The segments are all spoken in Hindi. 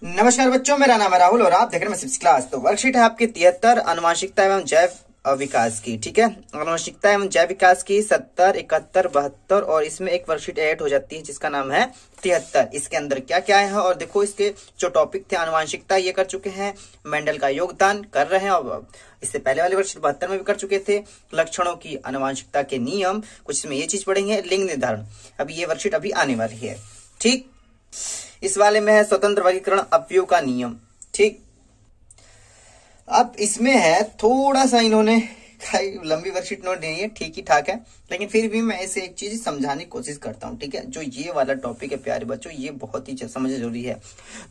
नमस्कार बच्चों, मेरा नाम है राहुल और आप देख रहे हैं सिक्स क्लास। तो वर्कशीट है आपकी 73 आनुवंशिकता एवं जैव विकास की। ठीक है, आनुवंशिकता एवं जैव विकास की 70, 71, 72 और इसमें एक वर्कशीट ऐड हो जाती है जिसका नाम है 73। इसके अंदर क्या क्या है और देखो इसके जो टॉपिक थे आनुवंशिकता ये कर चुके हैं, मेंडल का योगदान कर रहे हैं और इससे पहले वाले वर्कशीट 72 में भी कर चुके थे। लक्षणों की आनुवंशिकता के नियम, कुछ इसमें ये चीज पढ़ेंगे। लिंग निर्धारण अभी ये वर्कशीट अभी आने वाली है। ठीक, इस वाले में है स्वतंत्र वर्गीकरण अवयव का नियम। ठीक, अब इसमें है थोड़ा सा इन्होंने लंबी वर्कशीट नोट नहीं है, ठीक ही ठाक है, लेकिन फिर भी मैं इसे एक चीज समझाने की कोशिश करता हूं। ठीक है, जो ये वाला टॉपिक है प्यारे बच्चों, ये बहुत ही समझना जरूरी है।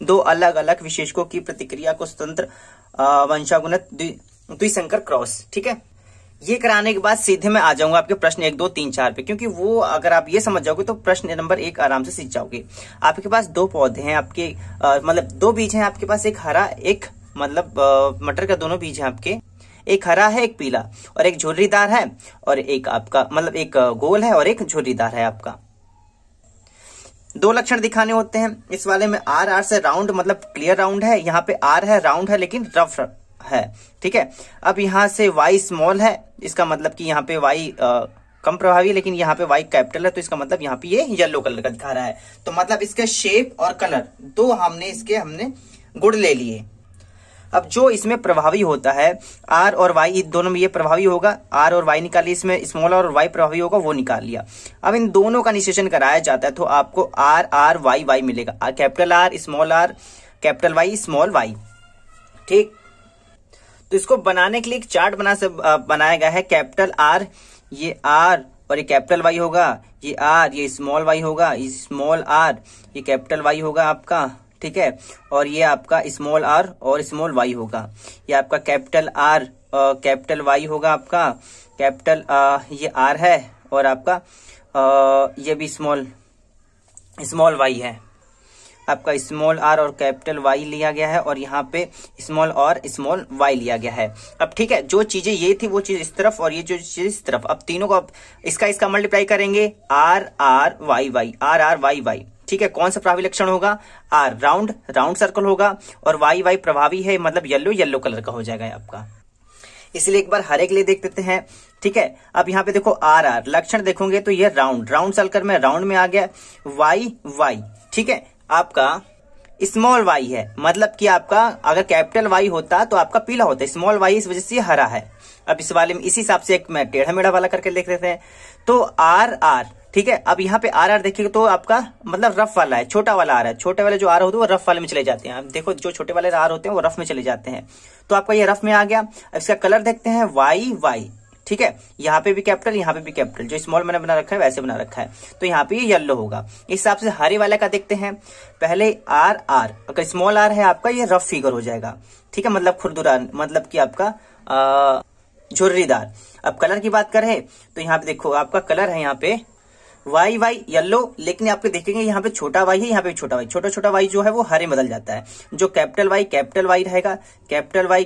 दो अलग अलग विशेषकों की प्रतिक्रिया को स्वतंत्र वंशानुगत द्विसंकर क्रॉस। ठीक है, ये कराने के बाद सीधे मैं आ जाऊंगा आपके प्रश्न 1, 2, 3, 4 पे, क्योंकि वो अगर आप ये समझ जाओगे तो प्रश्न नंबर 1 आराम से सीख जाओगे। आपके पास दो पौधे हैं आपके, मतलब दो बीज हैं आपके पास, एक हरा एक मतलब मटर का दोनों बीज हैं आपके, एक हरा है एक पीला और एक झुर्रीदार है और एक आपका मतलब एक गोल है और एक झुर्रीदार है आपका। दो लक्षण दिखाने होते हैं इस वाले में। आर से राउंड मतलब क्लियर राउंड है, यहाँ पे आर है राउंड है लेकिन रफ है। ठीक है, अब यहाँ से y स्मॉल है, इसका मतलब कि यहाँ पे y कम प्रभावी है, लेकिन यहाँ पे y कैपिटल है, तो इसका मतलब यहाँ पे ये येलो कलर का दिखा रहा है। तो मतलब इसके शेप और कलर दो हमने गुण ले लिए। अब जो इसमें प्रभावी होता है r और y, दोनों में ये प्रभावी होगा, r और y निकालिए, इसमें स्मॉल और y प्रभावी होगा, वो निकाल लिया। अब इन दोनों का निषेचन कराया जाता है तो आपको r r y y मिलेगा, capital R small r capital Y small y। ठीक, तो इसको बनाने के लिए एक चार्ट बनाया गया है। कैपिटल R ये R और ये कैपिटल Y होगा, ये R ये स्मॉल y होगा, ये स्मॉल R ये कैपिटल Y होगा आपका। ठीक है, और ये आपका स्मॉल r और स्मॉल y होगा, ये आपका कैपिटल R कैपिटल Y होगा आपका, कैपिटल ये R है और आपका ये भी स्मॉल y है आपका। स्मॉल r और कैपिटल Y लिया गया है और यहाँ पे स्मॉल और स्मॉल y लिया गया है। अब ठीक है, जो चीजें ये थी वो चीज इस तरफ और ये जो चीज इस तरफ, अब तीनों को इसका मल्टीप्लाई करेंगे, r r y y r r y y। ठीक है, कौन सा प्रभावी लक्षण होगा? r राउंड सर्कल होगा और y y प्रभावी है, मतलब येलो कलर का हो जाएगा आपका। इसलिए एक बार हर एक लिए देख लेते हैं। ठीक है, अब यहाँ पे देखो आर आर लक्षण देखोगे तो ये राउंड सर्कल में राउंड में आ गया, y। ठीक है, आपका स्मॉल y है, मतलब कि आपका अगर कैपिटल Y होता तो आपका पीला होता, स्मॉल y इस वजह से हरा है। अब इस वाले में इसी हिसाब से एक मैं टेढ़ा मेढ़ा वाला करके देख लेते हैं। तो आर आर, ठीक है, अब यहाँ पे आर आर देखिएगा तो आपका मतलब रफ वाला है, छोटा वाला आर है। छोटे वाले जो आर होते हैं वो रफ वाले में चले जाते हैं। अब देखो जो छोटे वाले आर होते हैं वो रफ में चले जाते हैं, तो आपका ये रफ में आ गया। अब इसका कलर देखते हैं y। ठीक है, यहाँ पे भी कैपिटल यहाँ पे भी कैपिटल, जो स्मॉल मैंने बना रखा है वैसे बना रखा है, तो यहाँ पे ये येलो होगा। इस हिसाब से हरे वाले का देखते हैं। पहले आर आर, अगर स्मॉल आर है आपका ये रफ फिगर हो जाएगा। ठीक है, मतलब खुरदुरा, मतलब कि आपका झुर्रीदार। अब कलर की बात करें तो यहाँ पे देखो आपका कलर है यहाँ पे y येलो, लेकिन आपके देखेंगे यहाँ पे छोटा y है, यहाँ पे भी छोटा y, छोटा y जो है वो हरे बदल जाता है। जो कैपिटल Y रहेगा, कैपिटल Y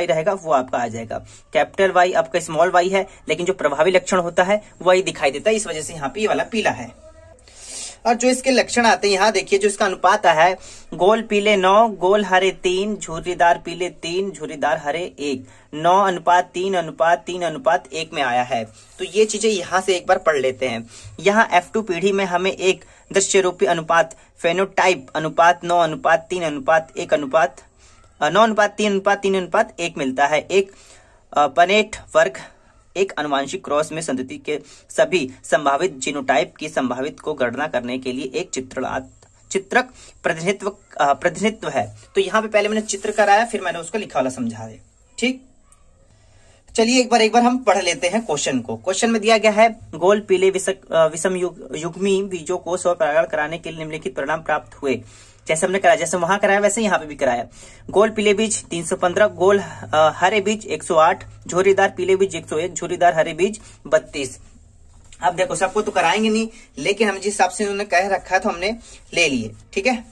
रहेगा, वो आपका आ जाएगा। कैपिटल Y आपका स्मॉल y है, लेकिन जो प्रभावी लक्षण होता है वही दिखाई देता है, इस वजह से यहाँ पे ये वाला पीला है। और जो इसके लक्षण आते हैं यहाँ देखिए, जो इसका अनुपात है, गोल पीले 9, गोल हरे 3, झुर्रीदार पीले 3, झुर्रीदार हरे 1, 9:3:3:1 में आया है। तो ये चीजें यहाँ से एक बार पढ़ लेते हैं। यहाँ F2 पीढ़ी में हमें एक दृश्य रूपी अनुपात फेनोटाइप अनुपात 9:3:3:1 मिलता है। एक पनेट वर्ग एक आनुवंशिक क्रॉस में संतति के सभी संभावित जीनोटाइप की संभावित को गणना करने के लिए एक चित्रक प्रतिनिधित्व है। तो यहाँ पे पहले मैंने चित्र कराया, फिर मैंने उसको लिखा वाला समझा दिया। ठीक, चलिए एक बार हम पढ़ लेते हैं क्वेश्चन को। क्वेश्चन में दिया गया है, गोल पीले विषम युग्मी बीजों को स्वपरागण कराने के लिए निम्नलिखित परिणाम प्राप्त हुए। जैसे हमने कराया, जैसे वहां कराया वैसे यहाँ पे भी कराया। गोल पीले बीज 315, गोल हरे बीज 108, झुर्रीदार पीले बीज 101, झुर्रीदार हरे बीज 32। अब देखो सबको तो कराएंगे नहीं, लेकिन हम जिस हिसाब से उन्होंने कह रखा है तो हमने ले लिए। ठीक है,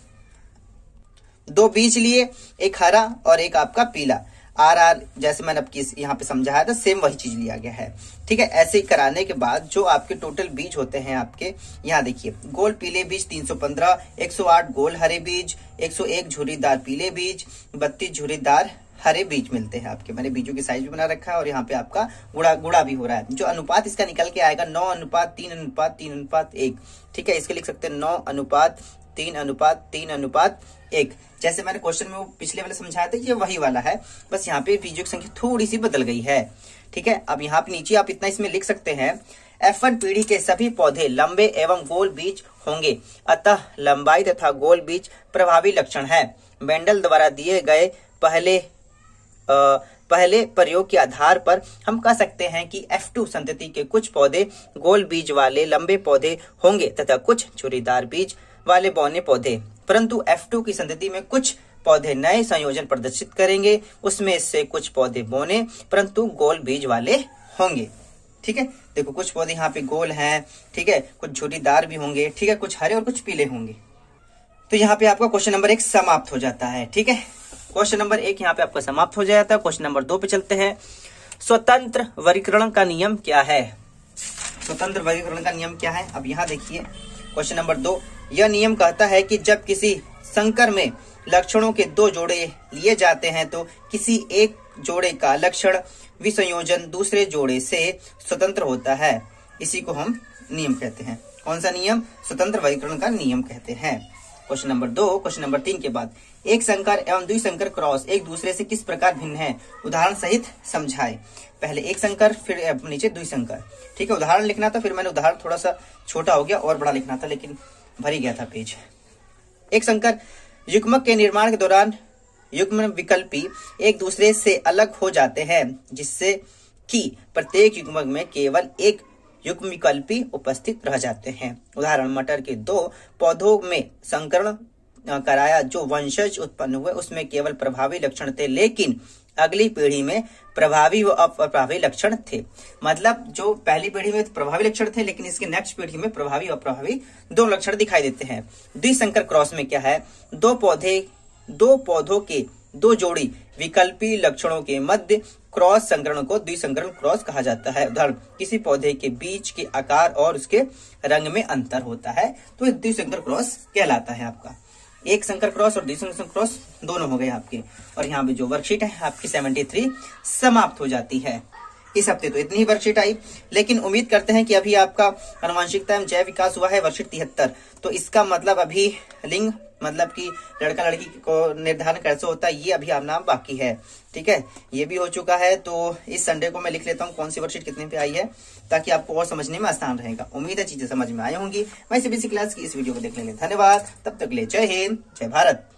दो बीज लिए, एक हरा और एक आपका पीला। RR जैसे मैंने आपकी यहाँ पे समझाया था, सेम वही चीज लिया गया है। ठीक है, ऐसे ही कराने के बाद जो आपके टोटल बीज होते हैं आपके, यहाँ देखिए गोल पीले बीज 315, 108 गोल हरे बीज, 101 झुर्रीदार पीले बीज, 32 झुर्रीदार हरे बीज मिलते हैं आपके। मैंने बीजों की साइज भी बना रखा है और यहाँ पे आपका गुड़ा भी हो रहा है। जो अनुपात इसका निकल के आएगा 9:3:3:1। ठीक है, इसके लिख सकते हैं 9:3:3:1। जैसे मैंने क्वेश्चन में वो पिछले वाले समझाया था, ये वही वाला है, बस यहाँ पे बीजों की संख्या थोड़ी सी बदल गई है। ठीक है, अब यहाँ पे नीचे आप इतना इसमें लिख सकते हैं, F1 पीढ़ी के सभी पौधे लंबे एवं गोल बीज होंगे, अतः लंबाई तथा गोल बीज प्रभावी लक्षण है। मेंडल द्वारा दिए गए पहले प्रयोग के आधार पर हम कह सकते हैं कि F2 संतति के कुछ पौधे गोल बीज वाले लंबे पौधे होंगे तथा कुछ झुर्रीदार बीज वाले बौने पौधे, परंतु F2 की संतति में कुछ पौधे नए संयोजन प्रदर्शित करेंगे, उसमें से कुछ पौधे बौने परंतु गोल बीज वाले होंगे। ठीक है, देखो कुछ पौधे यहाँ पे गोल हैं, ठीक है, कुछ झुर्रीदार भी होंगे, ठीक है, कुछ हरे और कुछ पीले होंगे। तो यहाँ पे आपका क्वेश्चन नंबर 1 समाप्त हो जाता है। ठीक है, क्वेश्चन नंबर 1 यहाँ पे आपका समाप्त हो जाता है। क्वेश्चन नंबर 2 पे चलते हैं। स्वतंत्र वर्गीकरण का नियम क्या है? स्वतंत्र वर्गीकरण का नियम क्या है? अब यहाँ देखिए क्वेश्चन नंबर 2, यह नियम कहता है कि जब किसी संकर में लक्षणों के 2 जोड़े लिए जाते हैं तो किसी एक जोड़े का लक्षण विसंयोजन दूसरे जोड़े से स्वतंत्र होता है। इसी को हम नियम कहते हैं। कौन सा नियम? स्वतंत्र वर्गीकरण का नियम कहते हैं। क्वेश्चन नंबर 2, क्वेश्चन नंबर 3 के बाद, एक संकर एवं द्विसंकर क्रॉस एक दूसरे से किस प्रकार भिन्न है? उदाहरण सहित समझाए। पहले एक संकर, फिर नीचे द्विसंकर। ठीक है, उदाहरण लिखना था, फिर मैंने उदाहरण थोड़ा सा छोटा हो गया और बड़ा लिखना था, लेकिन भर ही गया था पेज। एक संकर युग्मक के निर्माण के दौरान युग्म विकल्पी एक दूसरे से अलग हो जाते हैं, जिससे कि प्रत्येक युग्मक में केवल एक युग्म विकल्पी उपस्थित रह जाते हैं। उदाहरण, मटर के 2 पौधों में संकरण कराया, जो वंशज उत्पन्न हुए उसमें केवल प्रभावी लक्षण थे, लेकिन अगली पीढ़ी में प्रभावी व अप्रभावी लक्षण थे। मतलब जो पहली पीढ़ी में प्रभावी लक्षण थे, लेकिन इसके नेक्स्ट पीढ़ी में प्रभावी और अप्रभावी 2 लक्षण दिखाई देते हैं। द्विसंकर क्रॉस में क्या है? 2 पौधों के 2 जोड़ी विकल्पी लक्षणों के मध्य क्रॉस संकरण को द्विसंकरण क्रॉस कहा जाता है। उदाहरण, किसी पौधे के बीज के आकार और उसके रंग में अंतर होता है, तो ये द्विसंकर क्रॉस कहलाता है आपका। एक संकर क्रॉस और द्विसंकर क्रॉस दोनों हो गए आपके। और यहाँ पे जो वर्कशीट है आपकी 73 समाप्त हो जाती है। इस हफ्ते तो इतनी ही वर्कशीट आई, लेकिन उम्मीद करते हैं कि अभी आपका आनुवंशिकता एवं जैव विकास हुआ है वर्कशीट 73। तो इसका मतलब अभी लिंग, मतलब कि लड़का लड़की को निर्धारण कैसे होता है, ये अभी आना बाकी है। ठीक है, ये भी हो चुका है। तो इस संडे को मैं लिख लेता हूँ कौन सी वर्कशीट कितने पे आई है, ताकि आपको और समझने में आसान रहेगा। उम्मीद है चीजें समझ में आई होंगी। मैं सीबीएसई क्लास की इस वीडियो को देखने के लिए धन्यवाद। तब तक के लिए जय हिंद, जय भारत।